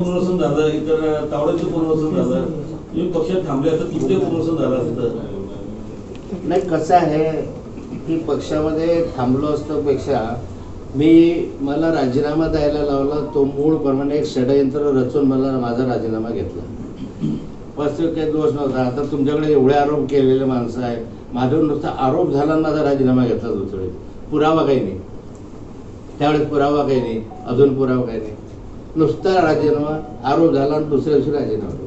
पुनर्वसन झालं, इतर तावड्याचं पुनर्वसन झालं, तुम्ही पक्षात थांबले तर तुमचे पुनर्वसन झालं असतं. नाही, कसं आहे की पक्षामध्ये थांबलो असतो पेक्षा मला राजीनामा द्यायला लावला तो मूळप्रमाणे एक षडयंत्र रचून मला माझा राजीनामा घेतला. वास्तविक काही दोष नव्हता. आता तुमच्याकडे एवढे आरोप केलेले माणसं आहेत, माझ्यावर नुसता आरोप झाला माझा राजीनामा घेतला दुसरे पुरावा काही नाही. त्यावेळेस पुरावा काही नाही, अजून पुरावा काही नाही, नुसता राजीनामा, आरोप झाला आणि दुसऱ्या दिवशी राजीनामा.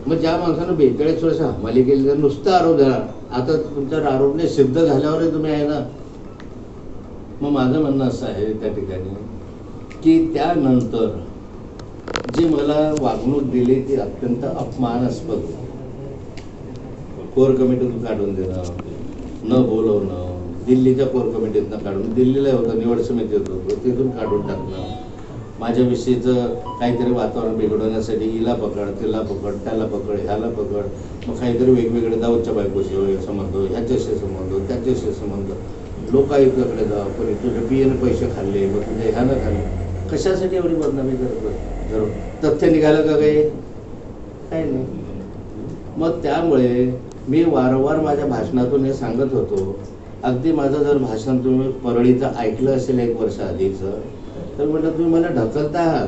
मग ज्या माणसानं 42 वर्ष हमाली केली तर नुसता आरोप झाला, आता तुमच्यावर आरोपने सिद्ध झाल्यावरही तुम्ही आहे ना. मग माझं म्हणणं असं आहे त्या ठिकाणी की त्यानंतर जी मला वागणूक दिली ती अत्यंत अपमानास्पद. कोर कमिटीतून काढून देणं, न बोलवणं, दिल्लीच्या कोर कमिटीतनं काढून, दिल्लीला होतं निवड समितीत होतं तिथून काढून टाकणं, माझ्याविषयीचं काहीतरी वातावरण बिघडवण्यासाठी हिला पकड, तिला पकड, त्याला पकड, ह्याला पकड, मग काहीतरी वेगवेगळे दाऊदच्या बायकोशी संबंध, ह्याच्याशी संबंध, त्याच्याशी संबंध, लोकायुक्ताकडे जा, कोणी तुझ्या पियेनं पैसे खाल्ले, मग तुझ्या ह्यानं खाल्ले. कशासाठी एवढी बदनामी करतो? जरूर तथ्य निघालं का काही नाही. मग त्यामुळे मी वारंवार माझ्या भाषणातून हे सांगत होतो. अगदी माझं जर भाषण तुम्ही परळीचं ऐकलं असेल 1 वर्ष आधीचं, तर म्हटलं तुम्ही मला ढकलता आहात.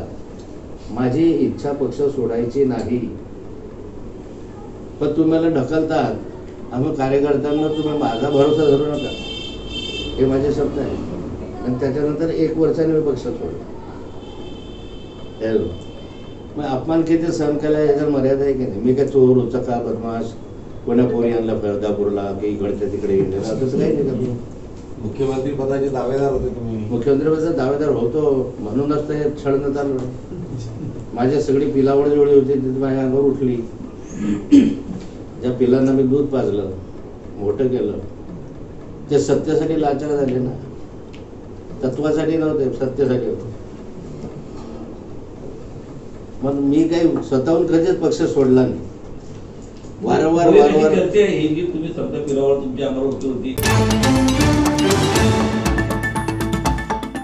माझी इच्छा पक्ष सोडायची नाही, पण तुम्ही मला ढकलता आहात. आम्ही कार्यकर्त्यांना तुम्ही माझा भरोसा धरू नका, हे माझे शब्द आहे. आणि त्याच्यानंतर 1 वर्षाने मी पक्ष सोडला. मग अपमान किती सहन केला याच्यात मर्यादा आहे की नाही. मी काय चोर, उचका, बदमाश, कोण्या पोरी आणला फळदापूरला की इकडच्या तिकडे गेलेला, तसं काही नाही का. मुख्यमंत्री पदाचे दावेदार होते तुम्ही. मुख्यमंत्री पदाचा दावेदार होतो म्हणूनच ते छळणं चालू. माझी सगळी पिलावड जेवढी होती ती माझ्या अंगावर उठली. ज्या पिलांना मी दूध पाजलं, मोठं केलं, ते सत्यासाठी लाचार झाले ना, तत्वासाठी नव्हते, सत्यासाठी होते. मग मी काही स्वतःहून कधीच पक्ष सोडला नाही. वारंवार चर्चा ही जी तुम्ही समजा पिलावड तुमच्या अंगावर होती